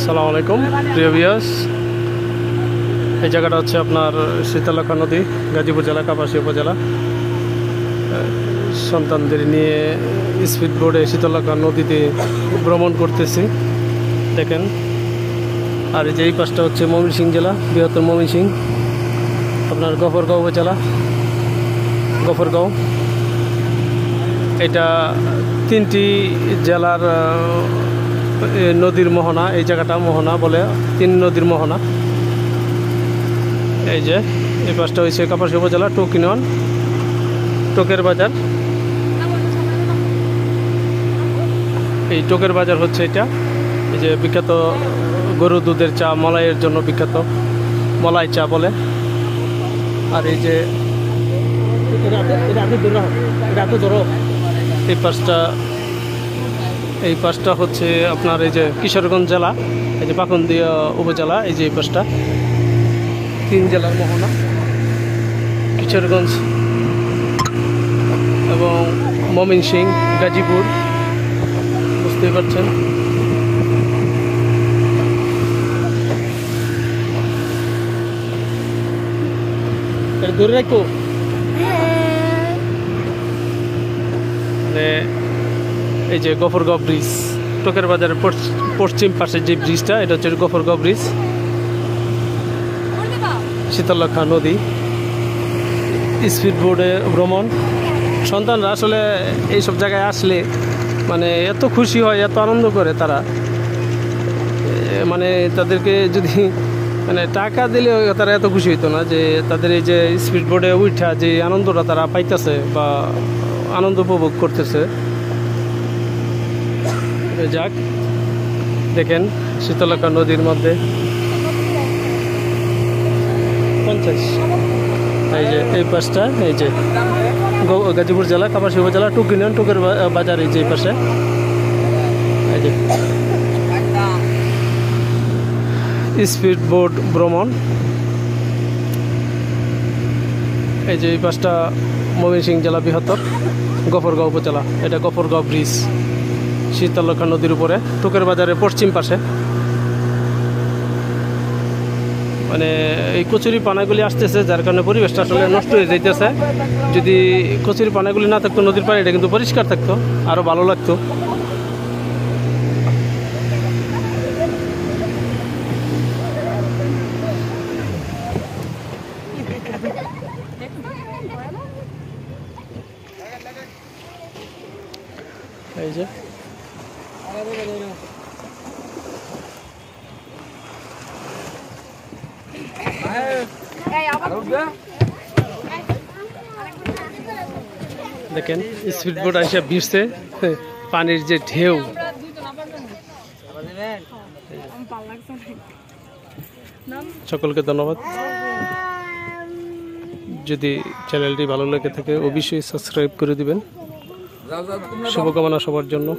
আসসালামু আলাইকুম প্রিয় ভিউয়ার্স, এই জায়গাটা হচ্ছে আপনার শীতলক্ষা নদী, গাজীপুর জেলা, কাপাসী উপজেলা। সন্তানদের নিয়ে স্পিড বোর্ডে শীতলক্ষা নদীতে ভ্রমণ করতেছি, দেখেন। আর এই যে এই পাশটা হচ্ছে ময়মনসিংহ জেলা, বৃহত্তর ময়মনসিংহ, আপনার গফরগাঁও উপজেলা, গফরগাঁও। এটা তিনটি জেলার নদীর মোহনা, এই জায়গাটা মোহনা বলে, তিন নদীর মোহনা। এই যে এই পাশটা হয়েছে কাপাসী উপজেলা, টোকিনওয়ান, টোকের বাজার। এই টোকের বাজার হচ্ছে এটা, এই যে বিখ্যাত গরু দুধের চা, মলাইয়ের জন্য বিখ্যাত, মলাই চা বলে। আর এই যে এই পাশটা হচ্ছে আপনার এই যে কিশোরগঞ্জ জেলা, এই যে পাকুন্দিয়া উপজেলা। এই যে এই পাশটা তিন জেলার মোহনা, কিশোরগঞ্জ এবং ময়মনসিংহ, গাজীপুর, বুঝতেই পারছেন। দূরে রাখো। এই যে গফরগাঁও ব্রিজ, টোকের বাজারের পশ্চিম পাশে যে ব্রিজটা, এটা হচ্ছে গফরগাঁও ব্রিজ। শীতলক্ষা নদী, স্পিড বোর্ডে ভ্রমণ। সন্তানরা আসলে এইসব জায়গায় আসলে মানে এত খুশি হয়, এত আনন্দ করে তারা, মানে তাদেরকে যদি মানে টাকা দিলে তারা এত খুশি হইতো না, যে তাদের এই যে স্পিড বোর্ডে উঠা যে আনন্দটা তারা পাইতেছে বা আনন্দ উপভোগ করতেছে। যাক, দেখেন শীতলক্ষা নদীর মধ্যে 50। এই যে এই পাশটা, এই যে গাজীপুর জেলা, কাপাসী উপজেলা, টোকিনওয়ান, টোকের বাজার। এই যে এই পাশে, এই যে স্পিড বোট ভ্রমণ। এই যে এই পাশটা ময়মনসিংহ জেলা, বৃহত্তর গফরগাঁও উপজেলা। এটা গফরগাঁও ব্রিজ, শীতলক্ষা নদীর উপরে, টোকের বাজারের পশ্চিম পাশে। মানে এই কচুরি পানাগুলি আসতেছে, যার কারণে পরিবেশটা আসলে নষ্ট হয়ে যাইতেছে। যদি কচুরি পানাগুলি না থাকতো, নদীর পানিটা কিন্তু পরিষ্কার থাকতো, আরও ভালো লাগতো। এই যে দেখেন স্পিড বোট আসে ভিড়ছে, পানির যে ঢেউ। সকলকে ধন্যবাদ। যদি চ্যানেলটি ভালো লেগে থাকে অবশ্যই সাবস্ক্রাইব করে দিবেন। শুভকামনা সবার জন্য।